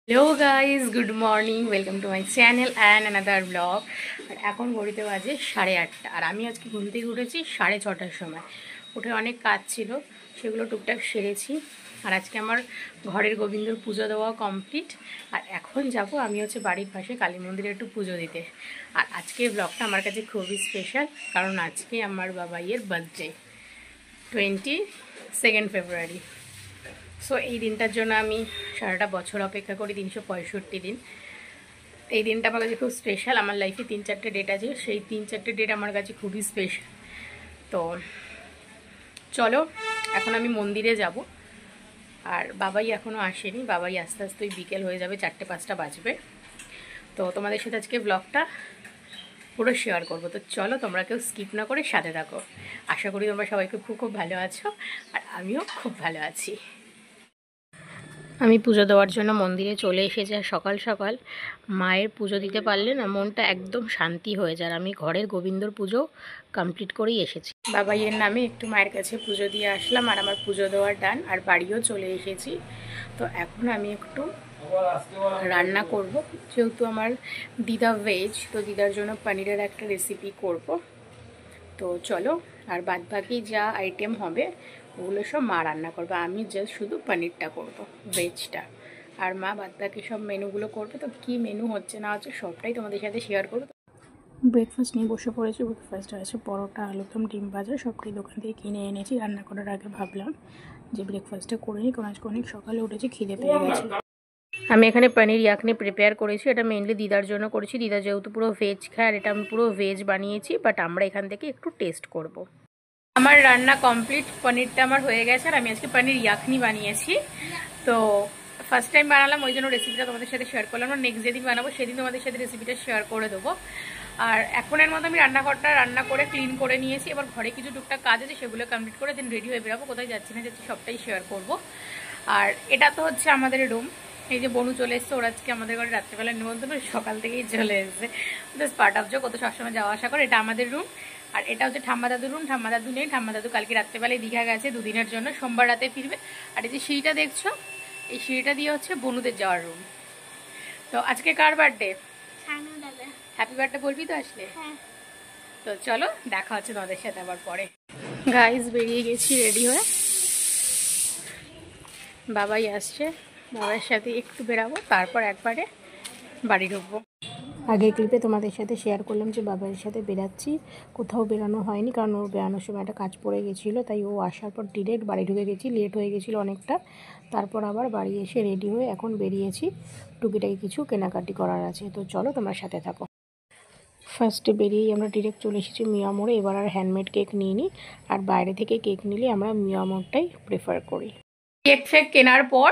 Hello guys, good morning, welcome to my channel and another blog. আর এখন ঘড়িতে বাজে 8:30, আর আমি আজকে ঘুম থেকে উঠেছি 6:30টার সময়। উঠে অনেক কাজ ছিল, সেগুলো টুকটাক সেরেছি। আর আজকে আমার ঘরের গোবিন্দর পুজো দেওয়া কমপ্লিট। আর এখন যাব আমি বাড়ির পাশে কালী মন্দিরে একটু পুজো দিতে। আর আজকের ব্লগটা আমার কাছে খুবই স্পেশাল, কারণ আজকে আমার বাবাইয়ের বার্থডে, 22 ফেব্রুয়ারি। সো এই দিনটার জন্য আমি সারাটা বছর অপেক্ষা করি, 365 দিন। এই দিনটা আমার কাছে খুব স্পেশাল। আমার লাইফে 3-4টে ডেট আছে, সেই 3-4টে ডেট আমার কাছে খুবই স্পেশাল। তো চলো, এখন আমি মন্দিরে যাব। আর বাবাই এখনও আসেনি, বাবাই আস্তে আস্তে বিকেল হয়ে যাবে, 4-5টা বাজবে। তো তোমাদের সাথে আজকে ব্লগটা পুরো শেয়ার করবো। তো চলো, তোমরা কেউ স্কিপ না করে সাথে থাকো। আশা করি তোমরা সবাই খুব খুব ভালো আছো, আর আমিও খুব ভালো আছি। আমি পুজো দেওয়ার জন্য মন্দিরে চলে এসেছি। আর সকাল সকাল মায়ের পুজো দিতে পারলে না মনটা একদম শান্তি হয়ে যায়। আমি ঘরের গোবিন্দর পুজো কমপ্লিট করেই এসেছি। বাবাইয়ের নামে একটু মায়ের কাছে পুজো দিয়ে আসলাম, আর আমার পুজো দেওয়ার ডান। আর বাড়িও চলে এসেছি। তো এখন আমি একটু রান্না করব, যেহেতু আমার দিদা ভেজ, তো দিদার জন্য পনিরের একটা রেসিপি করব। তো চলো, আর বাদ বাকি যা আইটেম হবে ওগুলো সব মা রান্না করবে, আমি জাস্ট শুধু পনিরটা করব, ভেজটা। আর মা বাদ বাকি সব মেনুগুলো করবে। তো কী মেনু হচ্ছে না হচ্ছে সবটাই তোমাদের সাথে শেয়ার করবো। ব্রেকফাস্ট নিয়ে বসে পড়েছি। ব্রেকফাস্ট আছে পরোটা, আলুদম, ডিম ভাজা, সবটাই দোকান থেকে কিনে এনেছি। রান্না করার আগে ভাবলাম যে ব্রেকফাস্টটা করে নিই, কারণ আজকে অনেক সকালে উঠেছি, খিদে পেয়ে গেছে। আমি এখানে পনির ইয়াখনি প্রিপেয়ার করেছি। এটা মেনলি দিদার জন্য করেছি, দিদা যেহেতু পুরো ভেজ খায়। আর এটা আমি পুরো ভেজ বানিয়েছি, বাট আমরা এখান থেকে একটু টেস্ট করব। আমার রান্না কমপ্লিট, পনিরটা আমার হয়ে গেছে। আর আমি আজকে পনির ইয়াখনি বানিয়েছি। তো ফার্স্ট টাইম বানালাম, ওই জন্য রেসিপিটা তোমাদের সাথে শেয়ার করলাম। আর নেক্সট যেদিন বানাবো সেদিন তোমাদের সাথে রেসিপিটা শেয়ার করে দেবো। আর এখনের মতো আমি রান্নাঘরটা রান্না করে ক্লিন করে নিয়েছি। এবার ঘরে কিছু টুকটাক কাজ আছে, সেগুলো কমপ্লিট করে দেন রেডি হয়ে বেরাবো। কোথায় যাচ্ছি না যাচ্ছি সবটাই শেয়ার করব। আর এটা তো হচ্ছে আমাদের রুম। এই যে বনু চলে এসছে, ওরা আজকে আমাদের ঘরে রাত্রেবেলা নিমন্ত্রণ, সকাল থেকেই চলে এসছে। জাস্ট পার্ট অফ জব, কত সবসময় যাওয়া আসা করে। এটা আমাদের রুম। আর এটা হচ্ছে ঠাম্মা দাদুর রুম। ঠাম্মা দাদু নেই, ঠাম্মা দাদু কালকে রাত্রেবেলায় দীঘা গেছে 2 দিনের জন্য, সোমবার রাতে ফিরবে। আর এই যে সিঁড়িটা দেখছো, এই সিঁড়িটা দিয়ে হচ্ছে বনুদের যাওয়ার রুম। তো আজকে কার বার্থডে? হ্যাপি বার্থডে বলবি তো আসলে? তো চলো, দেখা হচ্ছে তোমাদের সাথে আবার পরে। গাইজ, বেরিয়ে গেছি রেডি হয়ে। বাবাই আসছে, বাবার সাথে একটু বেরাবো, তারপর একবারে বাড়ি ঢুকবো। আগের ক্লিপে তোমাদের সাথে শেয়ার করলাম যে বাবার সাথে বেরাচ্ছি। কোথাও বেরানো হয়নি, কারণ ওর বেরানোর সময় একটা কাজ পড়ে গেছিলো, তাই ও আসার পর ডিরেক্ট বাড়ি ঢুকে গেছি। লেট হয়ে গেছিলো অনেকটা। তারপর আবার বাড়ি এসে রেডি হয়ে এখন বেরিয়েছি। টুকিটাকি কিছু কেনাকাটি করার আছে। তো চলো, তোমার সাথে থাকো। ফার্স্টে বেরিয়েই আমরা ডিরেক্ট চলে এসেছি মিয়া মোড়ে। এবার আর হ্যান্ডমেড কেক নিয়ে নিই। আর বাইরে থেকে কেক নিলে আমরা মিয়া মোড়টাই প্রেফার করি। কেক ফেক কেনার পর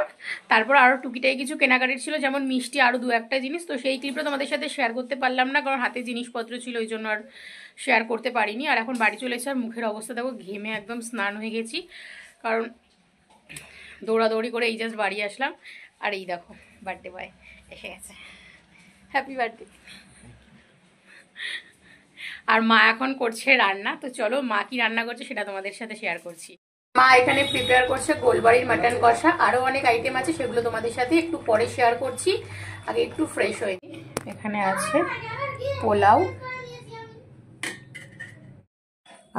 তারপর আরও টুকিটাই কিছু কেনাকাটির ছিল, যেমন মিষ্টি, আরও 2-1টা জিনিস। তো সেই ক্লিপটা তোমাদের সাথে শেয়ার করতে পারলাম না, কারণ হাতে জিনিসপত্র ছিল, ওই জন্য আর শেয়ার করতে পারিনি। আর এখন বাড়ি চলে এসে আর মুখের অবস্থা দেখো, ঘেমে একদম স্নান হয়ে গেছি, কারণ দৌড়াদৌড়ি করে এই জাস্ট বাড়ি আসলাম। আর এই দেখো, বার্থডে বয় এসে গেছে। Happy birthday. আর মা এখন করছে রান্না। তো চলো, মা কি রান্না করছে সেটা তোমাদের সাথে শেয়ার করছি। মা এখানে প্রিপেয়ার করছে গোলবাড়ির মাটন কষা। আরো অনেক আইটেম আছে, সেগুলো তোমাদের সাথে একটু পরে শেয়ার করছি। আগে একটু ফ্রেশ হয়ে নিই। এখানে আছে পোলাও,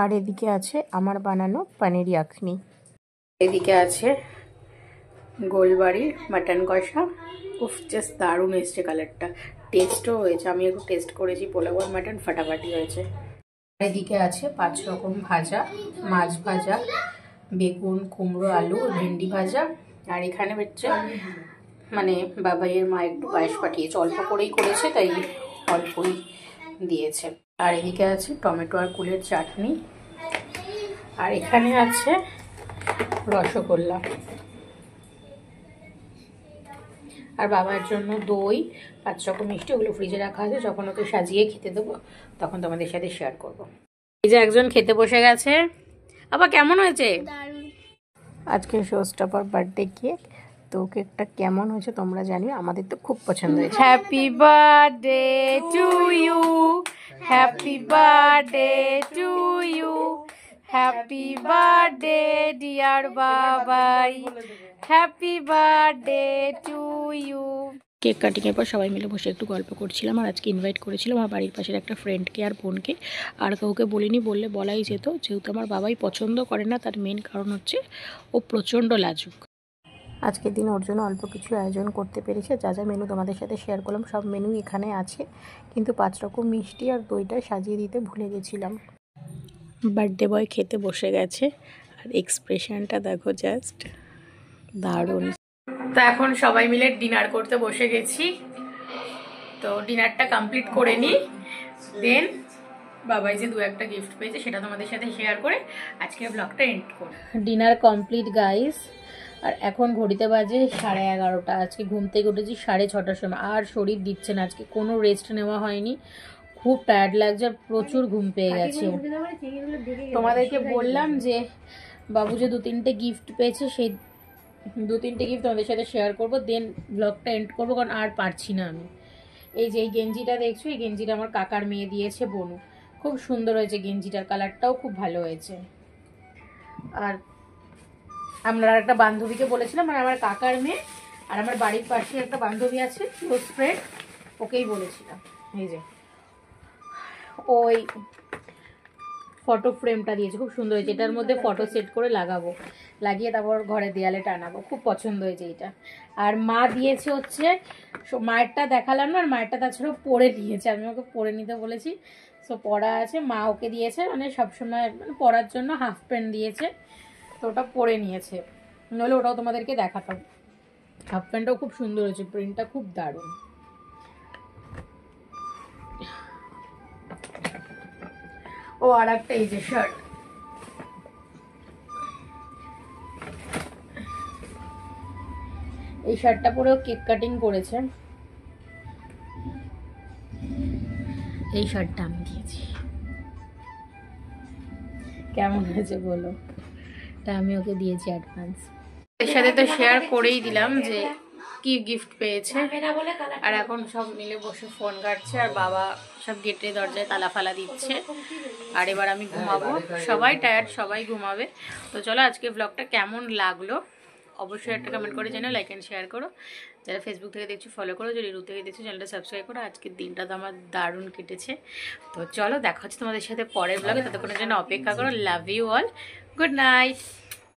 আর এদিকে আছে আমার বানানো পনির ইয়াখনি। এদিকে আছে গোলবাড়ির মাটন কষা। উফ, জাস্ট দারুণ এসছে কালারটা, টেস্টও হয়েছে। আমি একটু টেস্ট করেছি, পোলাও আর মাটন ফাটাফাটি হয়েছে। এদিকে আছে 5 রকম ভাজা, মাছ ভাজা, বেগুন, কুমড়ো, আলু, ভেন্ডি ভাজা। আর এখানে হচ্ছে মানে বাবাইয়ের মা একটু পায়েস পাঠিয়েছে, অল্প করেই করেছে, তাই অল্পই দিয়েছে। আর এদিকে আছে টমেটো আর কুলের চাটনি। আর এখানে আছে রসগোল্লা। আর বাবার জন্য দই, 5 রকম মিষ্টি, ওগুলো ফ্রিজে রাখা আছে, যখন ওকে সাজিয়ে খেতে দেবো তখন তোমাদের সাথে শেয়ার করব। এই যে একজন খেতে বসে গেছে। আবার কেমন হয়েছে? আজকে শোস্টপার বার্থডে কেক। তো কেকটা কেমন হয়েছে তোমরা জানিও, আমাদের তো খুব পছন্দ হয়েছে। Happy birthday to you, happy birthday to you, happy birthday dear Babai, happy birthday to you. Cake কাটিংয়ের পর সবাই মিলে বসে একটু গল্প করছিলাম। আর আজকে ইনভাইট করেছিলাম আমার বাড়ির পাশের একটা ফ্রেন্ডকে আর বোনকে, আর কাউকে বলিনি, বললে বলাই যেত। যেহেতু আমার বাবাই পছন্দ করে না, তার মেন কারণ হচ্ছে ও প্রচণ্ড লাজুক। আজকের দিন ওর জন্য অল্প কিছু আয়োজন করতে পেরেছে। যা যা মেনু তোমাদের সাথে শেয়ার করলাম সব মেনু এখানে আছে, কিন্তু 5 রকম মিষ্টি আর দইটা সাজিয়ে দিতে ভুলে গেছিলাম। বার্থডে বয় খেতে বসে গেছে, আর এক্সপ্রেশনটা দেখো, জাস্ট দারুণ। তো এখন সবাই মিলে ডিনার করতে বসে গেছি। তো ডিনারটা কমপ্লিট করে নিই, দেন বাবাই যে 2-1টা গিফট পেয়েছে সেটা তোমাদের সাথে শেয়ার করে আজকের ব্লগটা এন্ড করব। ডিনার কমপ্লিট গাইস, আর এখন ঘড়িতে বাজে 11:30। আজকে ঘুম থেকে উঠেছি 6:30টার সময়, আর শরীর দিচ্ছে না, আজকে কোনো রেস্ট নেওয়া হয়নি, খুব টায়ার্ড লাগছে আর প্রচুর ঘুম পেয়ে গেছে। তোমাদেরকে বললাম যে বাবু যে 2-3টে গিফট পেয়েছে, সেই 2-3টে গিফট তোমাদের সাথে শেয়ার করবো, দেন ব্লগটা এন্ড করবো, কারণ আর পারছি না আমি। এই যে এই গেঞ্জিটা দেখছো, এই গেঞ্জিটা আমার কাকার মেয়ে দিয়েছে, বনু। খুব সুন্দর হয়েছে গেঞ্জিটার, কালারটাও খুব ভালো হয়েছে। আর আমরা একটা বান্ধবীকে বলেছিলাম, মানে আমার কাকার মেয়ে আর আমার বাড়ির পাশে একটা বান্ধবী আছে ক্লোজ ফ্রেন্ড, ওকেই বলেছিলাম। এই যে ওই ফটো ফ্রেমটা দিয়েছে, খুব সুন্দর হয়েছে। এটার মধ্যে ফটো সেট করে লাগাবো, লাগিয়ে তারপর ঘরে দেয়ালে টানাবো, খুব পছন্দ হয়েছে এটা। আর মা দিয়েছে হচ্ছে, মায়েরটা দেখালাম না, আর মায়েরটা তাছাড়াও পরে নিয়েছে, আমি ওকে পরে নিতে বলেছি, সো পরা আছে। মা ওকে দিয়েছে মানে সবসময় মানে পরার জন্য হাফ প্যান্ট দিয়েছে, তো ওটা পরে নিয়েছে, নাহলে ওটাও তোমাদেরকে দেখাতাম। হাফ প্যান্টটাও খুব সুন্দর হয়েছে, প্রিন্টটা খুব দারুণ। ও আর একটা এই যে শার্ট, এই শার্টটা পরেও কেক কাটিং করেছে। এই শার্টটা আমি দিয়েছি, কেমন হয়েছে বলো? তা আমি ওকে দিয়েছি অ্যাডভান্স। এর সাথে তো শেয়ার করেই দিলাম যে কি গিফট পেয়েছে। আর এখন সব মিলে বসে ফোন কাটছে, আর বাবা সব গেটে দরজায় তালা ফালা দিচ্ছে। আর এবার আমি ঘুমাবো, সবাই টায়ার্ড, সবাই ঘুমাবে। তো চলো আজকে ব্লগটা কেমন লাগলো অবশ্যই একটা কমেন্ট করে জানাও, লাইক অ্যান্ড শেয়ার করো। যারা ফেসবুক থেকে দেখছো ফলো করো, যদি ইউটিউব থেকে দেখছো চ্যানেলটা সাবস্ক্রাইব করো। আজকের দিনটা তো আমার দারুণ কেটেছে। তো চলো দেখা হচ্ছে তোমাদের সাথে পরের ব্লগে, ততক্ষণের জন্য অপেক্ষা করো। Love you all, good night.